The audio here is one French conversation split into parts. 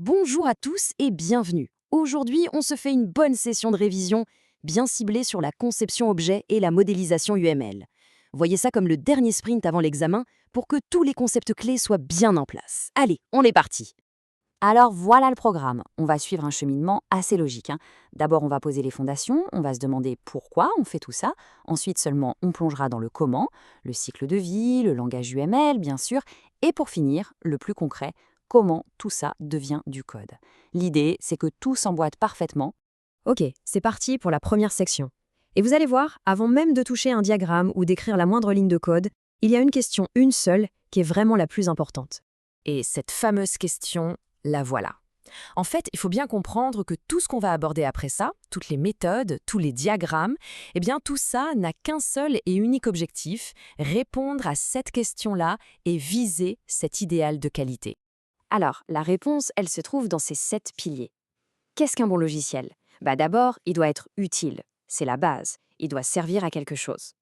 Bonjour à tous et bienvenue. Aujourd'hui, on se fait une bonne session de révision bien ciblée sur la conception objet et la modélisation UML. Voyez ça comme le dernier sprint avant l'examen pour que tous les concepts clés soient bien en place. Allez, on est parti. Alors voilà le programme. On va suivre un cheminement assez logique. D'abord, on va poser les fondations, on va se demander pourquoi on fait tout ça. Ensuite seulement, on plongera dans le comment, le cycle de vie, le langage UML, bien sûr. Et pour finir, le plus concret, comment tout ça devient du code. L'idée, c'est que tout s'emboîte parfaitement. Ok, c'est parti pour la première section. Et vous allez voir, avant même de toucher un diagramme ou d'écrire la moindre ligne de code, il y a une question, une seule, qui est vraiment la plus importante. Et cette fameuse question, la voilà. En fait, il faut bien comprendre que tout ce qu'on va aborder après ça, toutes les méthodes, tous les diagrammes, eh bien tout ça n'a qu'un seul et unique objectif, répondre à cette question-là et viser cet idéal de qualité. Alors, la réponse, elle se trouve dans ces 7 piliers. Qu'est-ce qu'un bon logiciel ? D'abord, il doit être utile. C'est la base. Il doit servir à quelque chose.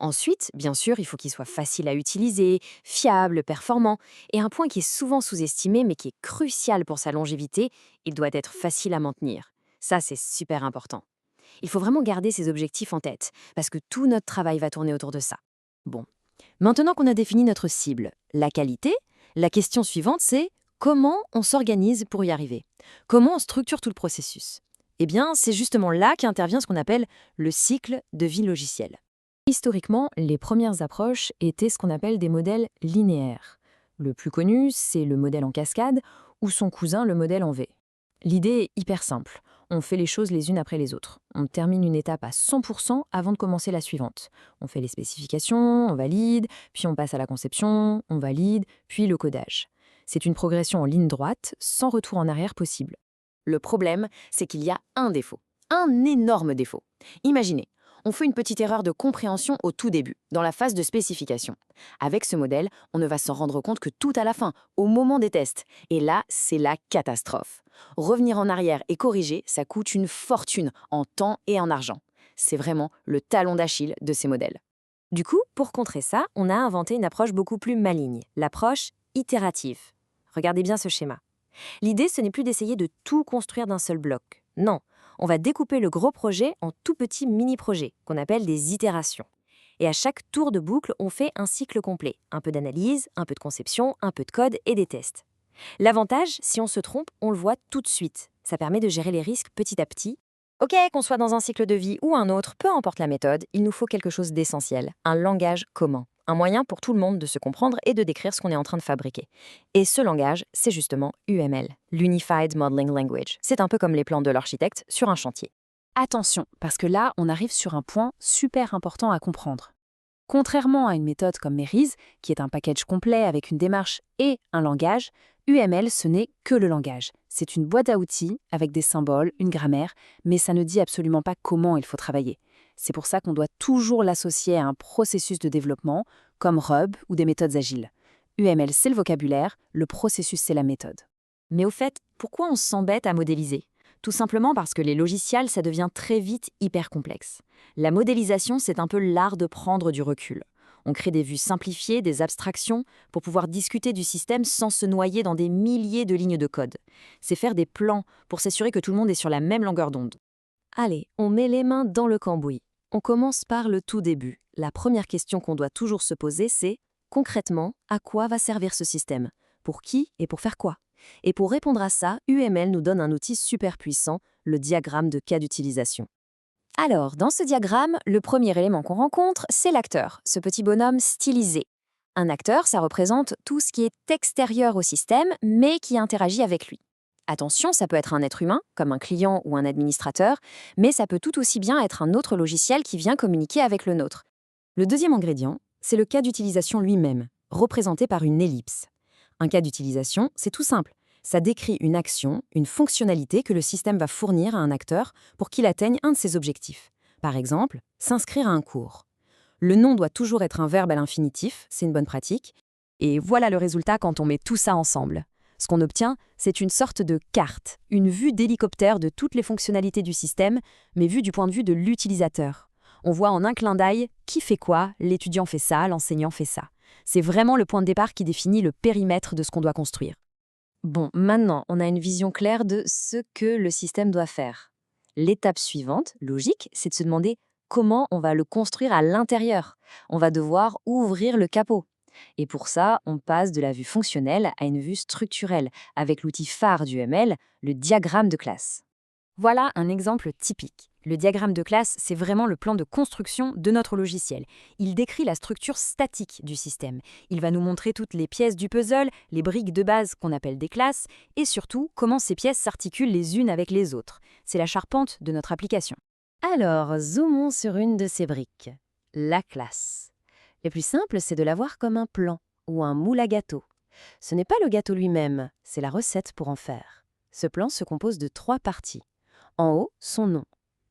Ensuite, bien sûr, il faut qu'il soit facile à utiliser, fiable, performant. Et un point qui est souvent sous-estimé, mais qui est crucial pour sa longévité, il doit être facile à maintenir. Ça, c'est super important. Il faut vraiment garder ces objectifs en tête, parce que tout notre travail va tourner autour de ça. Bon, maintenant qu'on a défini notre cible, la qualité, la question suivante, c'est comment on s'organise pour y arriver ? Comment on structure tout le processus ? Eh bien, c'est justement là qu'intervient ce qu'on appelle le cycle de vie logicielle. Historiquement, les premières approches étaient ce qu'on appelle des modèles linéaires. Le plus connu, c'est le modèle en cascade, ou son cousin, le modèle en V. L'idée est hyper simple. On fait les choses les unes après les autres. On termine une étape à 100% avant de commencer la suivante. On fait les spécifications, on valide, puis on passe à la conception, on valide, puis le codage. C'est une progression en ligne droite, sans retour en arrière possible. Le problème, c'est qu'il y a un défaut. Un énorme défaut. Imaginez, on fait une petite erreur de compréhension au tout début, dans la phase de spécification. Avec ce modèle, on ne va s'en rendre compte que tout à la fin, au moment des tests. Et là, c'est la catastrophe. Revenir en arrière et corriger, ça coûte une fortune en temps et en argent. C'est vraiment le talon d'Achille de ces modèles. Du coup, pour contrer ça, on a inventé une approche beaucoup plus maligne, l'approche itérative. Regardez bien ce schéma. L'idée, ce n'est plus d'essayer de tout construire d'un seul bloc. Non, on va découper le gros projet en tout petits mini-projets, qu'on appelle des itérations. Et à chaque tour de boucle, on fait un cycle complet. Un peu d'analyse, un peu de conception, un peu de code et des tests. L'avantage, si on se trompe, on le voit tout de suite. Ça permet de gérer les risques petit à petit. Ok, qu'on soit dans un cycle de vie ou un autre, peu importe la méthode, il nous faut quelque chose d'essentiel, un langage commun. Un moyen pour tout le monde de se comprendre et de décrire ce qu'on est en train de fabriquer. Et ce langage, c'est justement UML, l'Unified Modeling Language. C'est un peu comme les plans de l'architecte sur un chantier. Attention, parce que là, on arrive sur un point super important à comprendre. Contrairement à une méthode comme Merise, qui est un package complet avec une démarche et un langage, UML, ce n'est que le langage. C'est une boîte à outils avec des symboles, une grammaire, mais ça ne dit absolument pas comment il faut travailler. C'est pour ça qu'on doit toujours l'associer à un processus de développement, comme RUB ou des méthodes agiles. UML, c'est le vocabulaire, le processus, c'est la méthode. Mais au fait, pourquoi on s'embête à modéliser ? Tout simplement parce que les logiciels, ça devient très vite hyper complexe. La modélisation, c'est un peu l'art de prendre du recul. On crée des vues simplifiées, des abstractions, pour pouvoir discuter du système sans se noyer dans des milliers de lignes de code. C'est faire des plans pour s'assurer que tout le monde est sur la même longueur d'onde. Allez, on met les mains dans le cambouis. On commence par le tout début. La première question qu'on doit toujours se poser, c'est concrètement, à quoi va servir ce système ? Pour qui et pour faire quoi ? Et pour répondre à ça, UML nous donne un outil super puissant, le diagramme de cas d'utilisation. Alors, dans ce diagramme, le premier élément qu'on rencontre, c'est l'acteur, ce petit bonhomme stylisé. Un acteur, ça représente tout ce qui est extérieur au système, mais qui interagit avec lui. Attention, ça peut être un être humain, comme un client ou un administrateur, mais ça peut tout aussi bien être un autre logiciel qui vient communiquer avec le nôtre. Le deuxième ingrédient, c'est le cas d'utilisation lui-même, représenté par une ellipse. Un cas d'utilisation, c'est tout simple. Ça décrit une action, une fonctionnalité que le système va fournir à un acteur pour qu'il atteigne un de ses objectifs. Par exemple, s'inscrire à un cours. Le nom doit toujours être un verbe à l'infinitif, c'est une bonne pratique. Et voilà le résultat quand on met tout ça ensemble. Ce qu'on obtient, c'est une sorte de carte, une vue d'hélicoptère de toutes les fonctionnalités du système, mais vue du point de vue de l'utilisateur. On voit en un clin d'œil qui fait quoi, l'étudiant fait ça, l'enseignant fait ça. C'est vraiment le point de départ qui définit le périmètre de ce qu'on doit construire. Bon, maintenant, on a une vision claire de ce que le système doit faire. L'étape suivante, logique, c'est de se demander comment on va le construire à l'intérieur. On va devoir ouvrir le capot. Et pour ça, on passe de la vue fonctionnelle à une vue structurelle, avec l'outil phare du ML, le diagramme de classe. Voilà un exemple typique. Le diagramme de classe, c'est vraiment le plan de construction de notre logiciel. Il décrit la structure statique du système. Il va nous montrer toutes les pièces du puzzle, les briques de base qu'on appelle des classes, et surtout comment ces pièces s'articulent les unes avec les autres. C'est la charpente de notre application. Alors, zoomons sur une de ces briques, la classe. Le plus simple, c'est de la voir comme un plan ou un moule à gâteau. Ce n'est pas le gâteau lui-même, c'est la recette pour en faire. Ce plan se compose de 3 parties. En haut, son nom.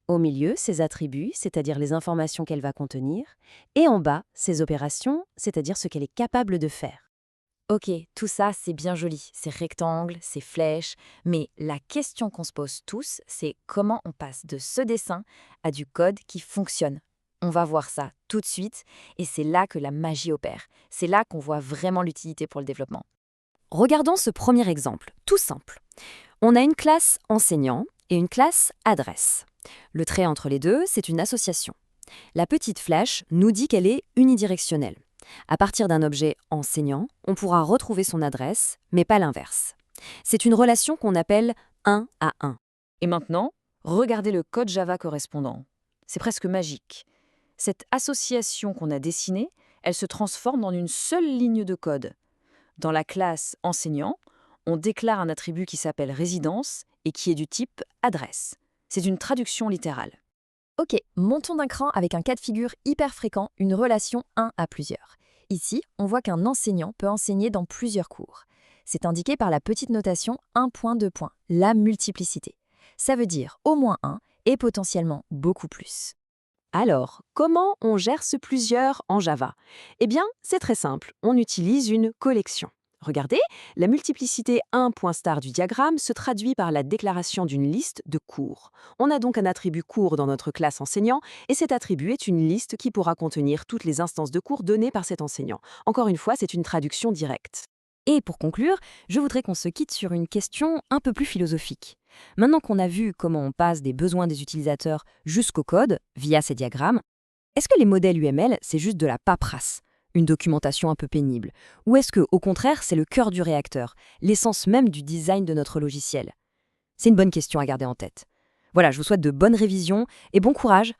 Au milieu, ses attributs, c'est-à-dire les informations qu'elle va contenir. Et en bas, ses opérations, c'est-à-dire ce qu'elle est capable de faire. Ok, tout ça, c'est bien joli, ces rectangles, ces flèches, mais la question qu'on se pose tous, c'est comment on passe de ce dessin à du code qui fonctionne. On va voir ça tout de suite, et c'est là que la magie opère. C'est là qu'on voit vraiment l'utilité pour le développement. Regardons ce premier exemple, tout simple. On a une classe enseignant et une classe adresse. Le trait entre les deux, c'est une association. La petite flèche nous dit qu'elle est unidirectionnelle. À partir d'un objet enseignant, on pourra retrouver son adresse, mais pas l'inverse. C'est une relation qu'on appelle 1 à 1. Et maintenant, regardez le code Java correspondant. C'est presque magique. Cette association qu'on a dessinée, elle se transforme en une seule ligne de code. Dans la classe enseignant, on déclare un attribut qui s'appelle résidence et qui est du type adresse. C'est une traduction littérale. Ok, montons d'un cran avec un cas de figure hyper fréquent, une relation 1 à plusieurs. Ici, on voit qu'un enseignant peut enseigner dans plusieurs cours. C'est indiqué par la petite notation 1.2, la multiplicité. Ça veut dire au moins 1 et potentiellement beaucoup plus. Alors, comment on gère ce plusieurs en Java? Eh bien, c'est très simple, on utilise une collection. Regardez, la multiplicité 1.star du diagramme se traduit par la déclaration d'une liste de cours. On a donc un attribut cours dans notre classe enseignant, et cet attribut est une liste qui pourra contenir toutes les instances de cours données par cet enseignant. Encore une fois, c'est une traduction directe. Et pour conclure, je voudrais qu'on se quitte sur une question un peu plus philosophique. Maintenant qu'on a vu comment on passe des besoins des utilisateurs jusqu'au code, via ces diagrammes, est-ce que les modèles UML, c'est juste de la paperasse, une documentation un peu pénible? Ou est-ce que, au contraire, c'est le cœur du réacteur, l'essence même du design de notre logiciel? C'est une bonne question à garder en tête. Voilà, je vous souhaite de bonnes révisions et bon courage